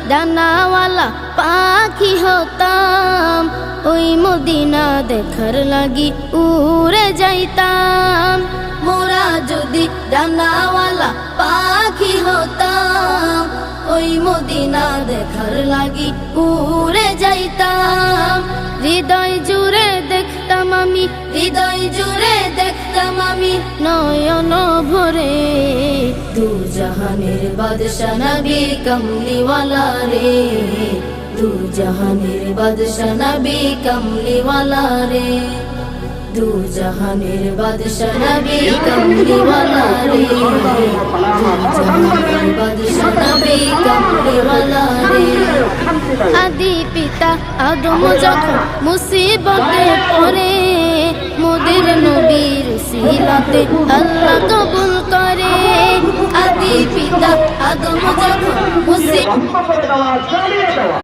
ডানাওয়ালা পাখি হতাম, ওই মদিনা দেখার লাগি উড়ে যাইতাম। মোরা যদি ডানাওয়ালা পাখি হতাম, ওই মদিনা দেখার লাগি উড়ে যাইতাম। হৃদয় জুড়ে দেখতাম আমি, হৃদয় জুড়ে দেখতাম আমি নয়ন ভরে। দু জাহানের বাদশা নবী কমলিওয়ালা রে, দু জাহানের বাদশা নবী কমলিওয়ালা রে, দু জাহানের বাদশা নবী কমলিওয়ালা রে, দু জাহানের বাদশা নবী কমলিওয়ালা রে। আদি পিতা আদম যখন মুসিবতে পড়ে, মোদের নবীর সিলাতে আল্লাহ কবুল করে। আদি পিতা আদম যখন মুসিবতে